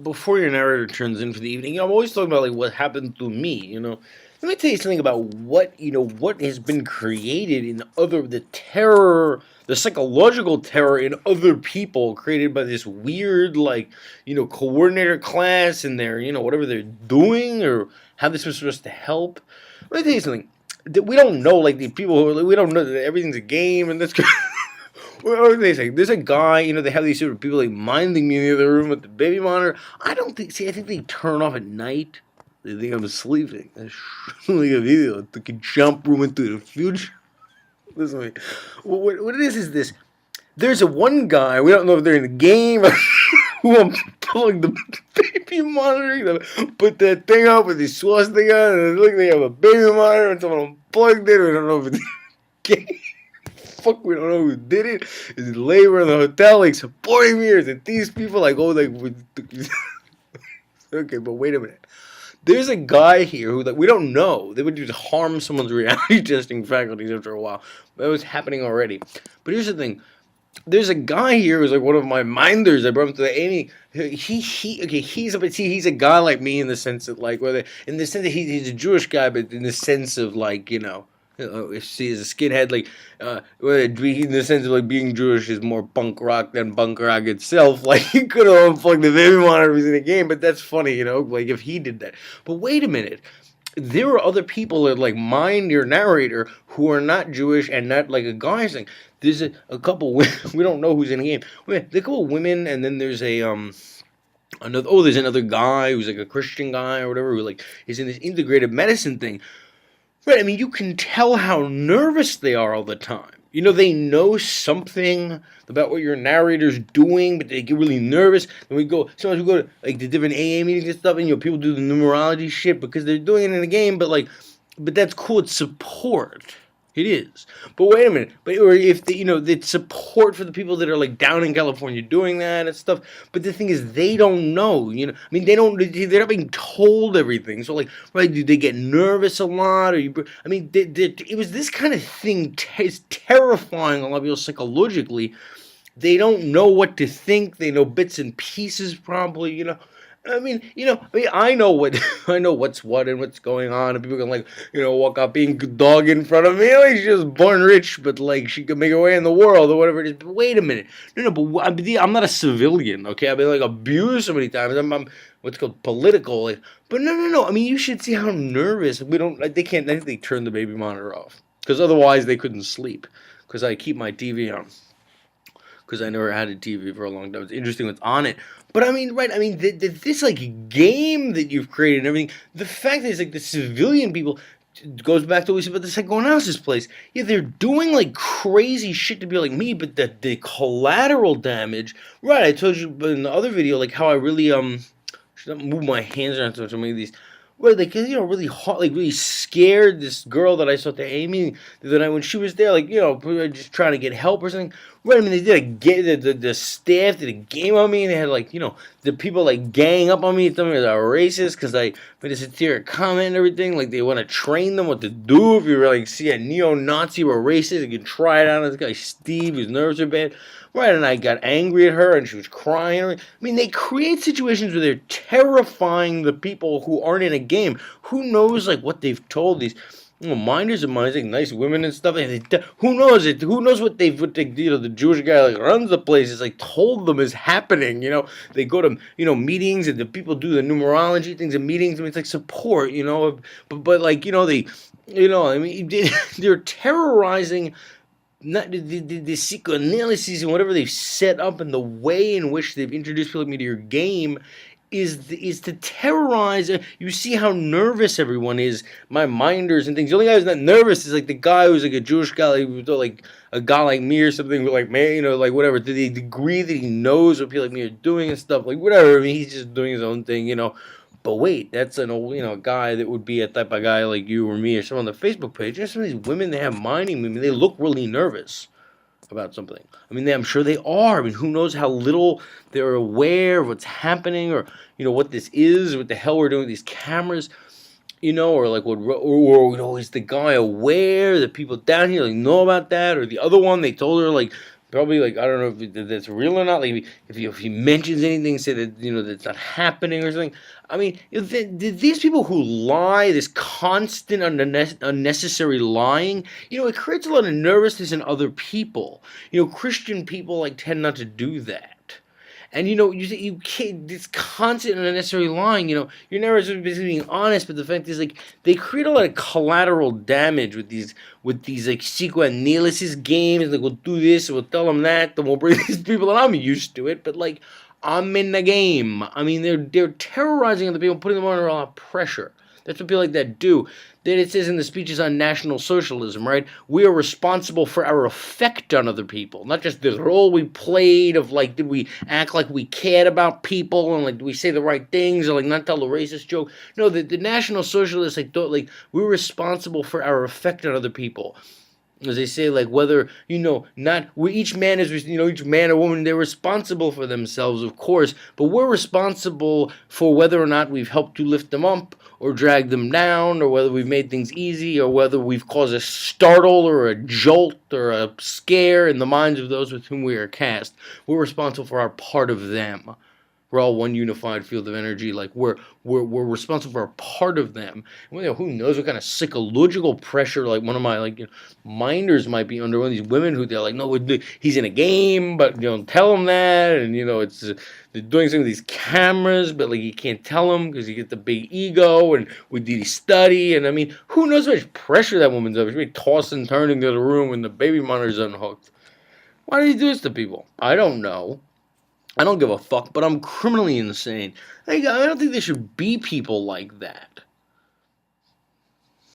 Before your narrator turns in for the evening, I'm always talking about like what happened to me. Let me tell you something about what has been created in the terror, the psychological terror in other people created by this weird, like, coordinator class and their, whatever they're doing or how this was supposed to help. Let me tell you something. We don't know, like, the people we don't know that everything's a game and that's what are they saying? There's a guy, they have these sort of people like minding me in the other room with the baby monitor. I think they turn off at night. They think I'm sleeping. That's like a video. They can jump room into the future. Listen to me. What it is this. There's a one guy, we don't know if they're in the game, who unplugged the baby monitor. Put that thing up with the swastika, and look, they have a baby monitor, and someone unplugged it. We don't know if it's game. Fuck, we don't know who did it. Is it labor in the hotel, like, supporting me, or is it these people, like, oh, like, okay, but wait a minute. There's a guy here who, like, we don't know. They would just harm someone's reality testing faculties after a while. That was happening already. But here's the thing. There's a guy here who's like one of my minders. I brought him to the Amy. Okay, he's a guy like me in the sense that, like, whether in the sense that he's a Jewish guy, but in the sense of, like, if he is a skinhead, like, in the sense of, like, being Jewish is more punk rock than punk rock itself. Like, he could have unplugged the baby monitor in the game, but that's funny, like, if he did that. But wait a minute. There are other people that, like, mind your narrator who are not Jewish and not, like, a guy thing. There's a couple women, we don't know who's in the game. There's a couple women, and then there's there's another guy who's like a Christian guy or whatever, who, like, is in this integrative medicine thing. Right, I mean, you can tell how nervous they are all the time. They know something about what your narrator's doing, but they get really nervous. And sometimes we go to, like, the different AA meetings and stuff, and, people do the numerology shit because they're doing it in a game, but that's cool. It's support. It is. But wait a minute. Or if the support for the people that are, like, down in California doing that and stuff. But the thing is, they don't know. I mean, they're not being told everything. So, like, right? Do they get nervous a lot? It was this kind of thing. It's terrifying a lot of people psychologically. They don't know what to think. They know bits and pieces, probably. I know what I know what's what and what's going on, and people can, like, walk up being dog in front of me, like, she's just born rich, but, like, she can make her way in the world or whatever it is. But wait a minute, no, but I'm not a civilian, okay? I've been, like, abused so many times. I'm what's called political, like, but no. I mean, you should see how nervous we don't. Like, they can't. I think they turn the baby monitor off because otherwise they couldn't sleep. Because I keep my TV on because I never had a TV for a long time. It's interesting what's on it. But I mean, right? I mean, this, like, game that you've created and everything. The fact that it's like the civilian people goes back to what we said about the psychoanalysis place. Yeah, they're doing, like, crazy shit to be like me, but the collateral damage. Right? I told you in the other video, like, how I really should not move my hands around so many of these. Well, like, really hot, like, really scared this girl that I saw at the Amy the night when she was there, like, just trying to get help or something. Right, I mean, they did a game, the staff did a game on me, and they had, like, the people, like, gang up on me, telling me that I was racist because I made a satiric comment and everything. Like, they want to train them what to do if you really, like, see a neo-Nazi or racist. You can try it out on this guy, Steve, whose nerves are bad. Right, and I got angry at her, and she was crying. I mean, they create situations where they're terrifying the people who aren't in a game. Who knows, like, what they've told these minders of mine, like, nice women and stuff. And who knows it? Who knows what the Jewish guy, like, runs the place is, like, told them is happening. They go to meetings, and the people do the numerology things in meetings. I mean, it's like support. But like, they. I mean, they're terrorizing not the psychoanalysis and whatever they've set up and the way in which they've introduced people to your game is to terrorize. You see how nervous everyone is, my minders and things. The only guy who's not nervous is, like, the guy who's, like, a Jewish guy, like a guy like me or something, like, man, like, whatever, to the degree that he knows what people like me are doing and stuff, like, whatever. I mean, he's just doing his own thing. But wait, that's an old, guy that would be a type of guy like you or me or someone on the Facebook page. There's some of these women that have minding me. I mean, they look really nervous about something. I mean, I'm sure they are. I mean, who knows how little they're aware of what's happening, or what this is, what the hell we're doing with these cameras, or like is the guy aware that people down here, like, know about that, or the other one they told her, like, Probably like I don't know if that's real or not. Like if he mentions anything, say that that's not happening or something. I mean, these people who lie, this constant unnecessary lying, it creates a lot of nervousness in other people. Christian people like tend not to do that. And you can't this constant and unnecessary lying. You're never supposed to be being honest, but the fact is, like, they create a lot of collateral damage with these like psychoanalysis games. Like, we'll do this, we'll tell them that, then we'll bring these people, and I'm used to it. But like, I'm in the game. I mean, they're terrorizing other people, putting them under a lot of pressure. That's what people like that do. Then it says in the speeches on National Socialism, right? We are responsible for our effect on other people, not just the role we played of like, did we act like we cared about people and like, did we say the right things or like not tell a racist joke? No, the National Socialists like thought like we're responsible for our effect on other people. As they say, like, whether not we each man is each man or woman, they're responsible for themselves, of course, but we're responsible for whether or not we've helped to lift them up or drag them down, or whether we've made things easy, or whether we've caused a startle or a jolt or a scare in the minds of those with whom we are cast. We're responsible for our part of them. We're all one unified field of energy. Like we're responsible for a part of them. And, who knows what kind of psychological pressure like one of my minders might be under, one of these women who they're like, no, he's in a game, but tell him that, and it's they're doing something with these cameras, but like you can't tell him because you get the big ego, and we did he study, and I mean, who knows how much pressure that woman's under? She'll be tossing and turning to the room when the baby monitor's unhooked. Why do you do this to people? I don't know. I don't give a fuck, but I'm criminally insane. I don't think there should be people like that.